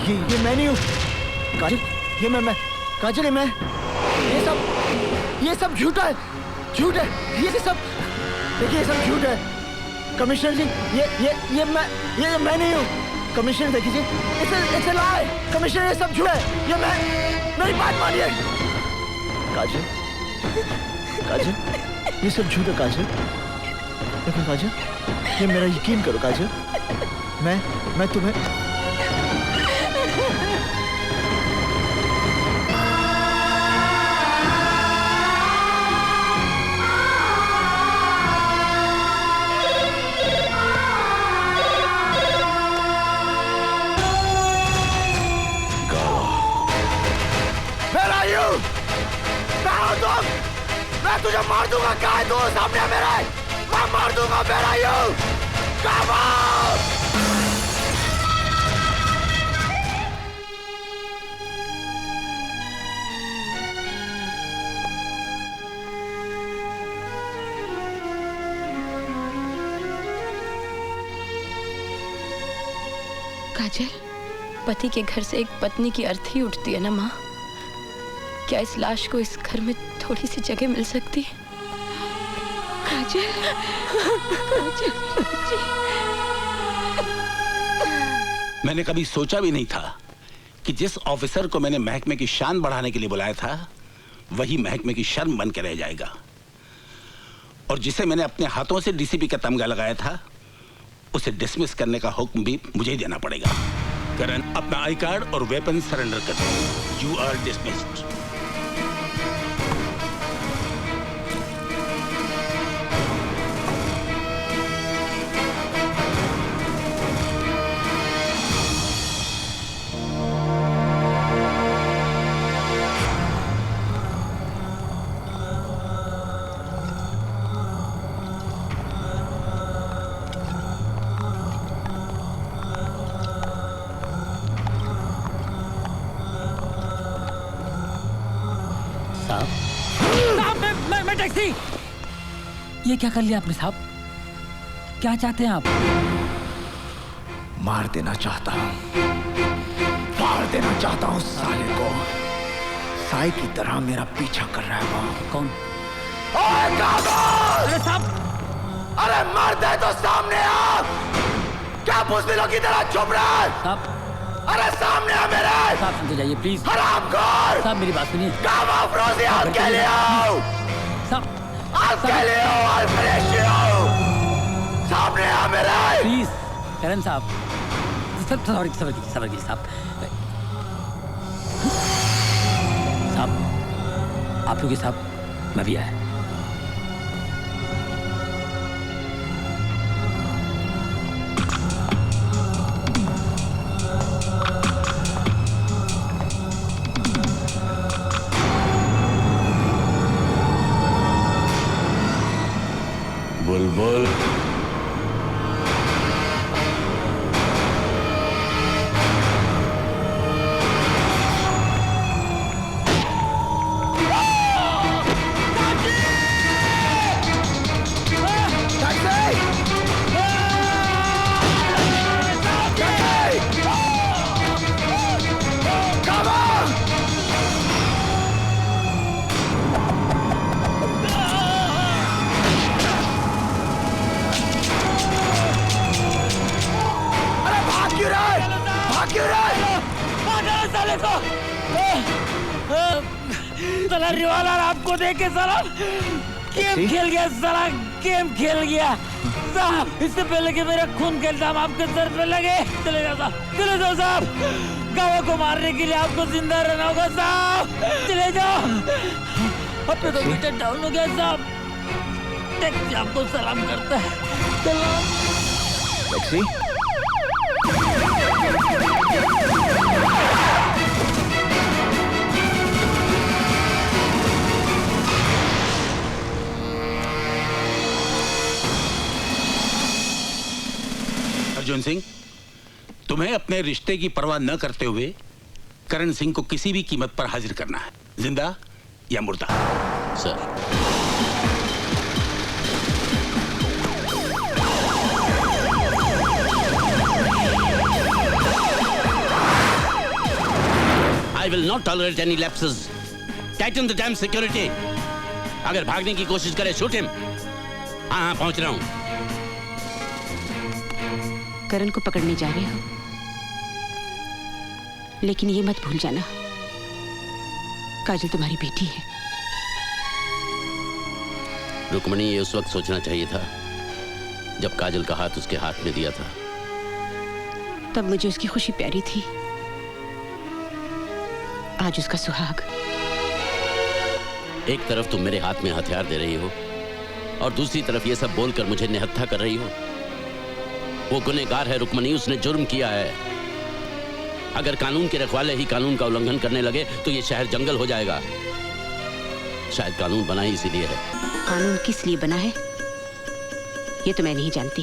ये मैं नहीं हूँ काजल, ये मैं काजल, ये मैं, ये सब झूठा है, झूठ है, ये सब देखिए, ये सब झूठ है कमिश्नर जी, ये मैं नहीं हूँ कमिश्नर, देखिए इट्स अ लाई कमिश्नर, ये सब झूठ है, ये मैं, मेरी बात मानिए काजल, काजल ये सब झूठ है काजल, देखो काजल, ये मेरा यकीन करो काजल, मैं तुम्हें मैं तुझे मार दूंगा, क्या है तू सामने मेरा, मैं मार दूंगा, मेरा यू काजल, पति के घर से एक पत्नी की अर्थी उठती है ना माँ, क्या इस लाश को इस घर में थोड़ी सी जगह मिल सकती है? काजल, काजल, मैंने कभी सोचा भी नहीं था कि जिस ऑफिसर को मैंने महकमे की शान बढ़ाने के लिए बुलाया था वही महकमे की शर्म बन के रह जाएगा, और जिसे मैंने अपने हाथों से डीसीपी का तमगा लगाया था उसे डिसमिस करने का हुक्म भी मुझे ही देना पड़ेगा। करण, अपना आई कार्ड और वेपन सरेंडर कर दो। You are dismissed. ये क्या कर लिया आपने साहब? क्या चाहते हैं आप? मार देना चाहता हूँ, मार देना चाहता हूँ साले को, साई की तरह मेरा पीछा कर रहा है वो। कौन? अरे साहब, अरे मार दे तो सामने आ, क्या बुज़दिलों की तरह चुप रहा है? साहब, अरे सामने आ मेरे। साहब सुन जाइए प्लीज। हरामखोर, साहब मेरी बात सुनिए। काम अफरोज़ी हाथ के लिए आओ, साहब सामने आ मेरा, प्लीज। करण साहब, सबर कीजिए साहब। साहब आप लोग साहब, मैं भी आया। बुलबुल, साला रिवालर आपको देख के साला गेम खेल गया, साला गेम खेल गया साहब। इससे पहले कि मेरा खून का इल्जाम आपके सर पे लगे, चले जाओ साहब, चले जाओ साहब। गाँव को मारने के लिए आपको जिंदा रहना होगा साहब, चले जाओ। अब तो मीटर डाउन हो गया साहब, टैक्सी आपको सलाम करता है। सलाम। टैक्सी? अर्जुन सिंह, तुम्हें अपने रिश्ते की परवाह न करते हुए करण सिंह को किसी भी कीमत पर हाजिर करना है, जिंदा या मुर्दा। Sir. I will not tolerate any lapses. Tighten the damn security. अगर भागने की कोशिश करे shoot him. हाँ पहुंच रहा हूँ. करण को पकड़ने जा रहे हो, लेकिन ये मत भूल जाना काजल तुम्हारी बेटी है। रुक्मणी, ये उस वक्त सोचना चाहिए था जब काजल का हाथ उसके हाथ में दिया था। तब मुझे उसकी खुशी प्यारी थी, आज उसका सुहाग। एक तरफ तुम मेरे हाथ में हथियार दे रही हो और दूसरी तरफ ये सब बोलकर मुझे निहत्था कर रही हो। वो गुनहगार है रुक्मणी, उसने जुर्म किया है। अगर कानून के रखवाले ही कानून का उल्लंघन करने लगे तो ये शहर जंगल हो जाएगा। शायद कानून बना ही इसीलिए है। कानून किस लिए बना है ये तो मैं नहीं जानती,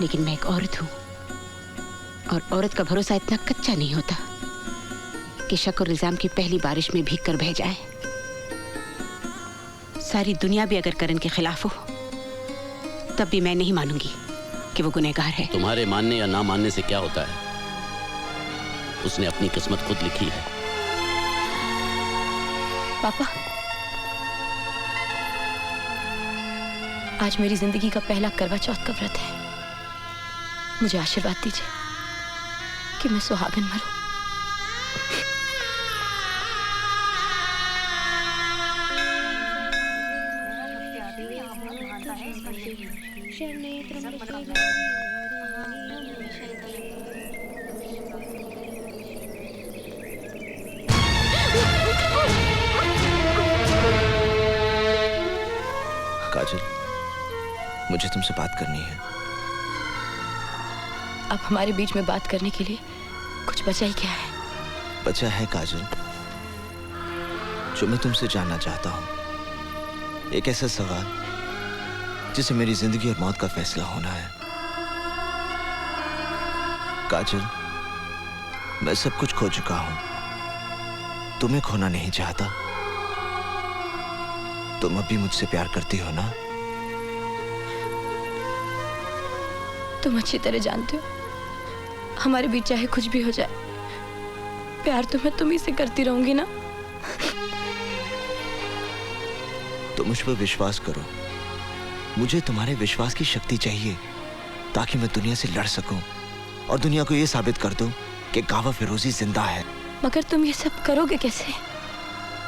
लेकिन मैं एक औरत हूं और औरत का भरोसा इतना कच्चा नहीं होता कि शक और इल्जाम की पहली बारिश में भीग कर बह जाए। सारी दुनिया भी अगर करण के खिलाफ हो तब भी मैं नहीं मानूंगी कि वो गुनहगार है। तुम्हारे मानने या ना मानने से क्या होता है? उसने अपनी किस्मत खुद लिखी है। पापा, आज मेरी जिंदगी का पहला करवा चौथ का व्रत है। मुझे आशीर्वाद दीजिए कि मैं सुहागन मरूं। काजल, मुझे तुमसे बात करनी है। अब हमारे बीच में बात करने के लिए कुछ बचा ही क्या है? बचा है काजल, जो मैं तुमसे जानना चाहता हूं। एक ऐसा सवाल जिसे मेरी जिंदगी और मौत का फैसला होना है। काजल, मैं सब कुछ खो चुका हूं, तुम्हें खोना नहीं चाहता। तुम अभी मुझसे प्यार करती हो ना? तुम अच्छी तरह जानते हो हमारे बीच चाहे कुछ भी हो जाए, प्यार तो मैं तुम्ही से करती रहूंगी ना। तो मुझ पर विश्वास करो। मुझे तुम्हारे विश्वास की शक्ति चाहिए ताकि मैं दुनिया से लड़ सकूं और दुनिया को यह साबित कर दूं कि गावा फिरोजी जिंदा है। मगर तुम ये सब करोगे कैसे?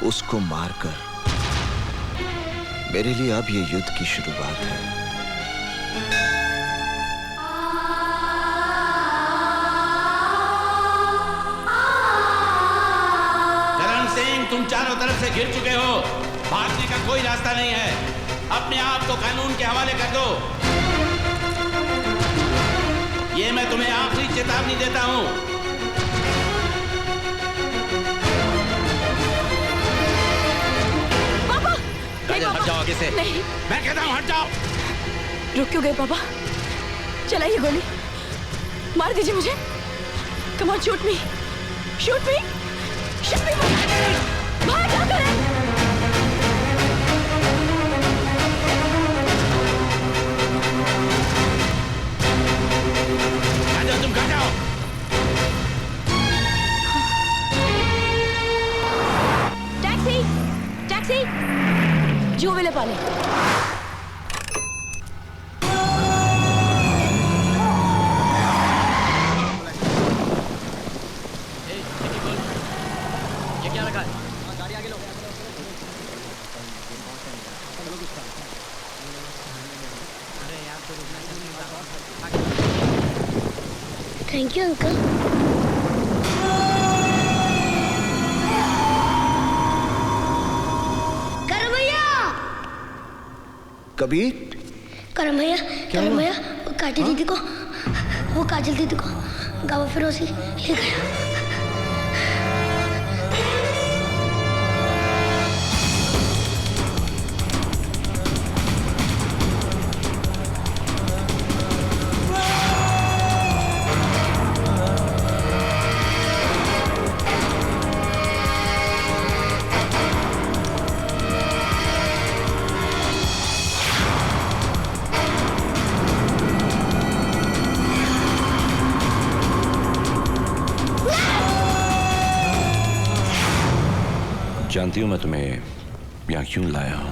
उसको मारकर। मेरे लिए अब ये युद्ध की शुरुआत है। करण सिंह, तुम चारों तरफ से घिर चुके हो। भागने का कोई रास्ता नहीं है। अपने आप को कानून के हवाले कर दो। ये मैं तुम्हें आखिरी चेतावनी देता हूं। हट जाओ आगे से। नहीं, मैं कहता हूं हट जाओ। रुक क्यों गए पापा? चलाइए गोली, मार दीजिए मुझे। Come on, shoot me, shoot me, shoot मी। बाहर क्या करें? आ जाओ, तुम कहाँ जाओ? टैक्सी, टैक्सी, जो मिले पाले। ये क्या रखा है? गाड़ी आगे लो। Thank you uncle. करम भैया, कबीर, करम भैया, करम भैया, वो काटी दीदी को, वो काजल दीदी को गावा फिरोजी ले गया। जानती हूं मैं तुम्हें यहां क्यों लाया हूं।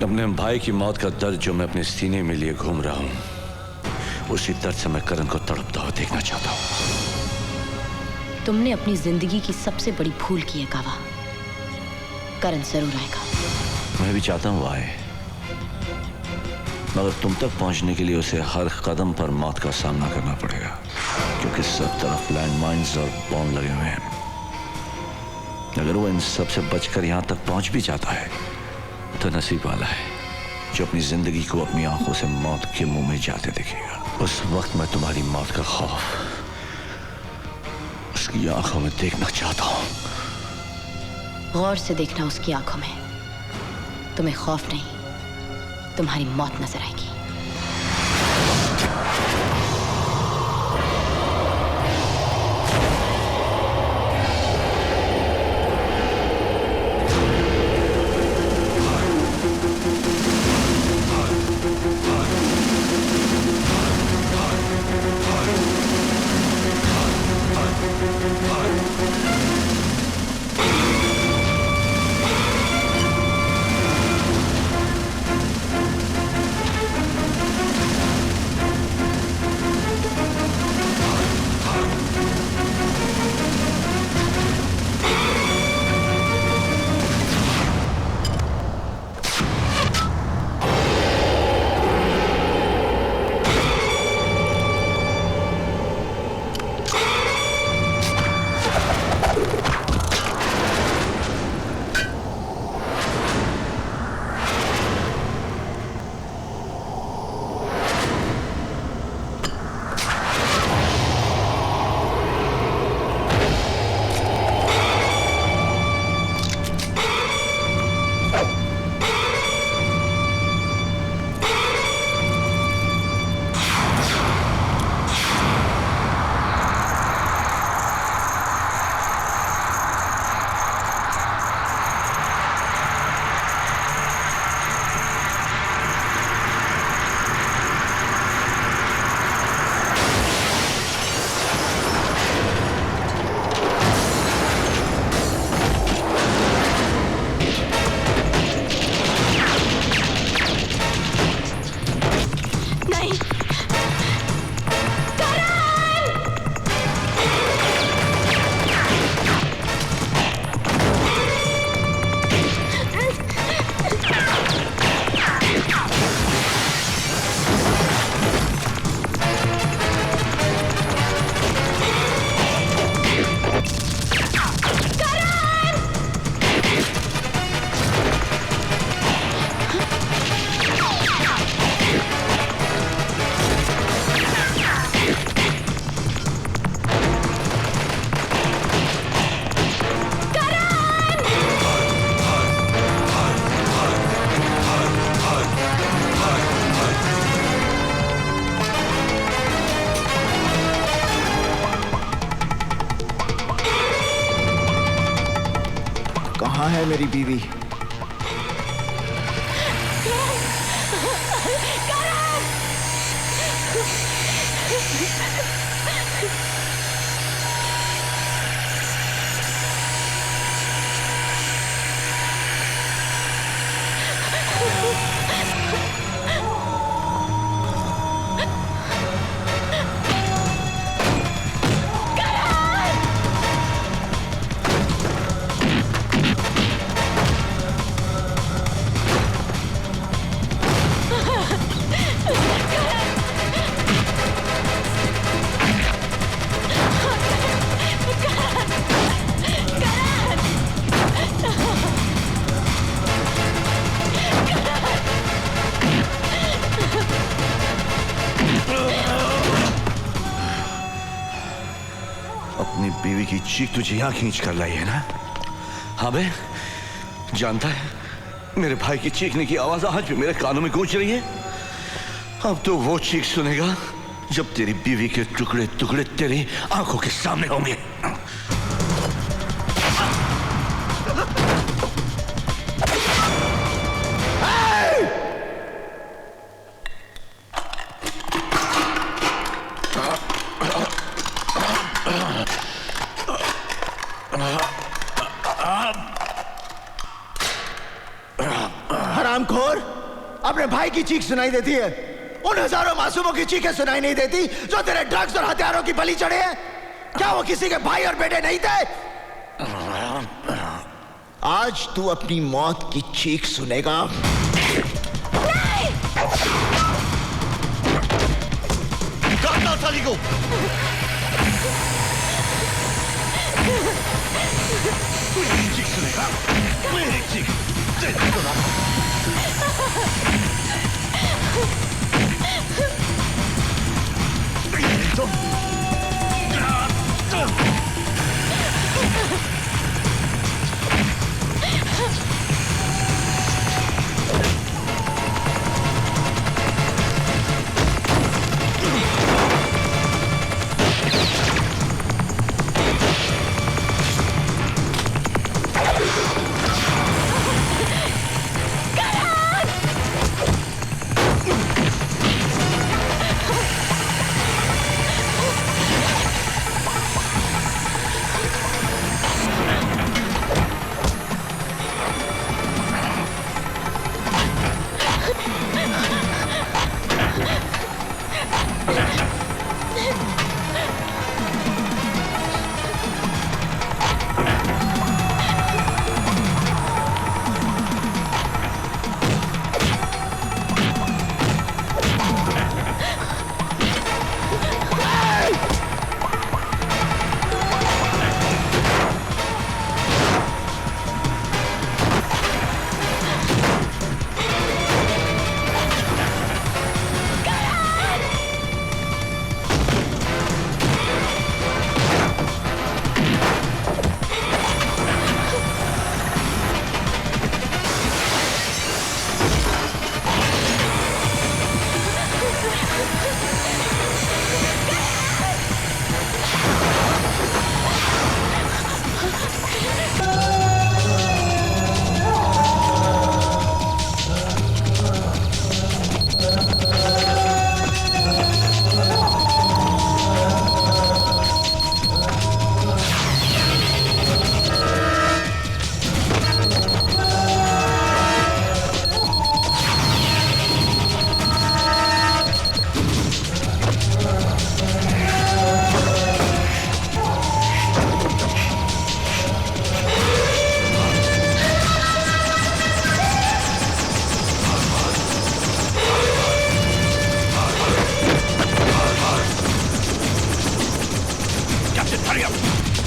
अपने भाई की मौत का दर्द जो मैं अपने सीने में लिए घूम रहा हूं, उसी दर्द से मैं करण को तड़पता हुआ देखना चाहता हूं। तुमने अपनी जिंदगी की सबसे बड़ी भूल की है कावा। करण जरूर आएगा। मैं भी चाहता हूं आए, मगर तुम तक पहुंचने के लिए उसे हर कदम पर मौत का सामना करना पड़ेगा, क्योंकि सब तरफ लैंडमाइंस और बॉम्ब लगे हुए हैं। अगर वो इन सब से बचकर यहां तक पहुंच भी जाता है तो नसीब वाला है जो अपनी जिंदगी को अपनी आंखों से मौत के मुंह में जाते देखेगा। उस वक्त मैं तुम्हारी मौत का खौफ उसकी आंखों में देखना चाहता हूं। गौर से देखना उसकी आंखों में। तुम्हें खौफ नहीं, तुम्हारी मौत नजर आएगी। कहाँ है मेरी बीवी? अपनी बीवी की चीख तुझे यहां खींच कर लाई है ना? हाँ बे, जानता है मेरे भाई की चीखने की आवाज आज भी मेरे कानों में गूंज रही है। अब तो वो चीख सुनेगा जब तेरी बीवी के टुकड़े टुकड़े तेरी आंखों के सामने होंगे। हरामखोर, अपने भाई की चीख सुनाई देती है, उन हजारों मासूमों की चीखें सुनाई नहीं देती जो तेरे ड्रग्स और हथियारों की बलि चढ़े हैं। क्या वो किसी के भाई और बेटे नहीं थे? आज तू अपनी मौत की चीख सुनेगा। काटना साली को। तू मेरी चीख सुनेगा, मेरी चीख। Hurry up!